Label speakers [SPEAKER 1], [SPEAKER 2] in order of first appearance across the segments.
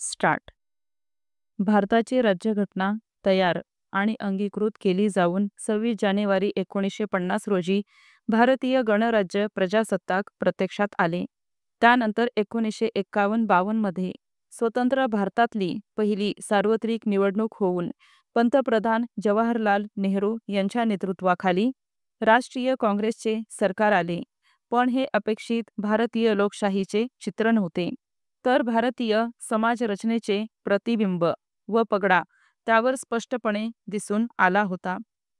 [SPEAKER 1] Start. भारताची राज्यघटना तयार आणि अंगीकृत केली जाऊन 26 जानेवारी 1950 रोजी भारतीय गणराज्य प्रजासत्ताक प्रत्यक्षात आले. त्यानंतर 1951-52 मध्ये स्वतंत्र भारतातली पहिली सार्वत्रिक निवडणूक होऊन पंतप्रधान जवाहरलाल नेहरू यांच्या नेतृत्वाखाली राष्ट्रीय काँग्रेसचे सरकार आले. पण हे अपेक्षित भारतीय लोकशाहीचे चित्र नव्हते, तर भारतीय समाजरचनेचे प्रतिबिंब व पगडा त्यावर स्पष्टपणे दिसून आला होता.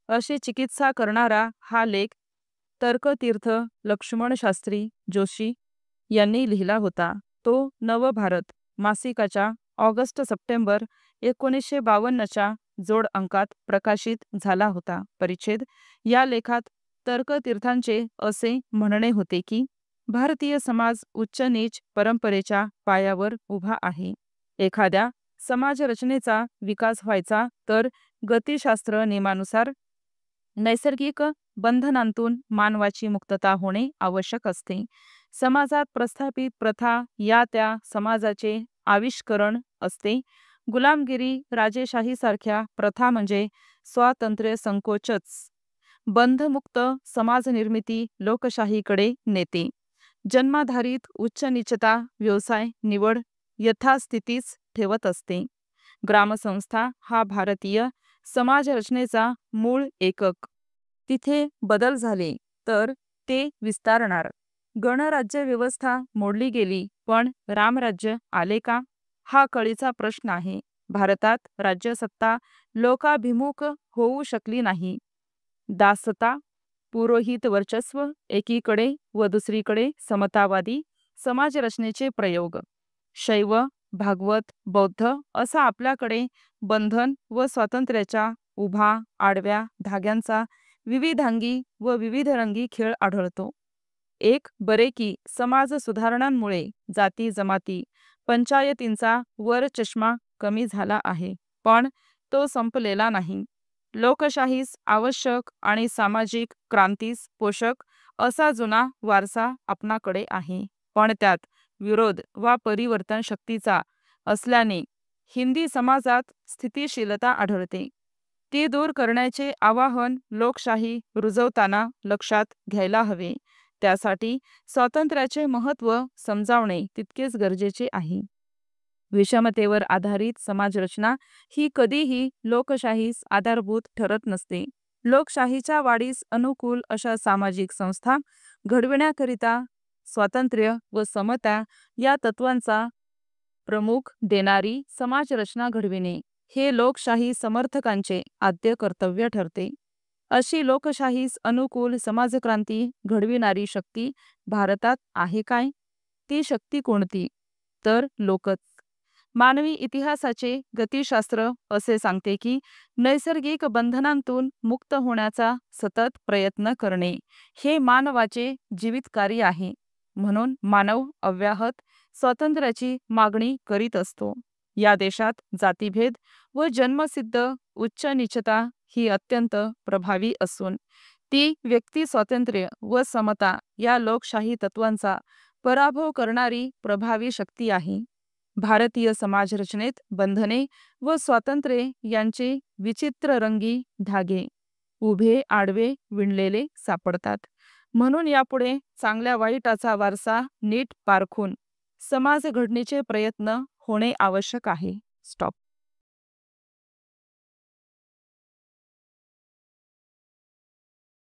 [SPEAKER 1] अशी चिकित्सा करणारा हा लेख तर्कतीर्थ लक्ष्मण शास्त्री जोशी यांनी लिहिला होता. तो नवभारत मासिकाच्या ऑगस्ट-सप्टेंबर 1952च्या जोड अंकात प्रकाशित झाला होता. परिच्छेद. या लेखात तर्कतीर्थांचे असे म्हणणे होते की भारतीय समाज उच्च-नीच परंपरेच्या पायावर उभा आहे. एखाद्या समाजरचनेचा विकास व्हायचा तर गतिशास्त्र नियमानुसार नैसर्गिक बंधनांतून मानवाची मुक्तता होणे आवश्यक असते. समाजात प्रस्थापित प्रथा या त्या समाजाचे आविष्करण असते. गुलामगिरी, राजेशाहीसारख्या प्रथा म्हणजे स्वातंत्र्य संकोचच बंधमुक्त समाजनिर्मिती लोकशाहीकडे नेते. जन्माधारित उच्च-नीचता व्यवसाय निवड यथास्थितीच ठेवत असते. ग्रामसंस्था हा भारतीय समाजरचनेचा मूळ एकक. तिथे बदल झाले तर ते विस्तारणार. गणराज्य व्यवस्था मोडली गेली, पण रामराज्य आले का? हा कळीचा प्रश्न आहे. भारतात राज्यसत्ता लोकाभिमुख होऊ शकली नाही. दासता, पुरोहित वर्चस्व एकीकडे व दुसरीकडे समतावादी समाजरचनेचे प्रयोग. शैव, भागवत, बौद्ध असा आपल्याकडे बंधन व स्वातंत्र्याच्या उभा आडव्या धाग्यांचा विविधांगी व विविधरंगी खेळ आढळतो. एक बरे की समाज सुधारणांमुळे जाती जमाती पंचायतींचा वरचष्मा कमी झाला आहे, पण तो संपलेला नाही. लोकशाहीस आवश्यक आणि सामाजिक क्रांतीस पोषक असा जुना वारसा आपणाकडे आहे, पण त्यात विरोध वा परिवर्तन शक्तीचा असल्याने हिंदी समाजात स्थितिशीलता आढळते. ती दूर करण्याचे आवाहन लोकशाही रुजवताना लक्षात घ्यायला हवे. त्यासाठी स्वातंत्र्याचे महत्त्व समजावणे तितकेच गरजेचे आहे. विषमतेवर आधारित समाजरचना ही कधीही लोकशाहीस आधारभूत ठरत नसते. लोकशाहीच्या वाढीस अनुकूल अशा सामाजिक संस्था घडविण्याकरिता स्वातंत्र्य व समता या तत्वांचा प्रमुख देणारी समाजरचना घडविणे हे लोकशाही समर्थकांचे आद्य कर्तव्य ठरते. अशी लोकशाहीस अनुकूल समाजक्रांती घडविणारी शक्ती भारतात आहे काय? ती शक्ती कोणती? तर लोकच. मानवी इतिहासाचे गतिशास्त्र असे सांगते की नैसर्गिक बंधनांतून मुक्त होण्याचा सतत प्रयत्न करणे हे मानवाचे जीवित कार्य आहे. म्हणून मानव अव्याहत स्वातंत्र्याची मागणी करीत असतो. या देशात जातीभेद व जन्मसिद्ध उच्च-नीचता ही अत्यंत प्रभावी असून ती व्यक्ती स्वातंत्र्य व समता या लोकशाही तत्वांचा पराभव करणारी प्रभावी शक्ती आहे. भारतीय समाजरचनेत बंधने व स्वातंत्र्य यांचे विचित्ररंगी धागे उभे आडवे विणलेले सापडतात. म्हणून यापुढे चांगल्या वाईटाचा वारसा नीट पारखून समाज घडणीचे प्रयत्न होणे आवश्यक आहे. स्टॉप.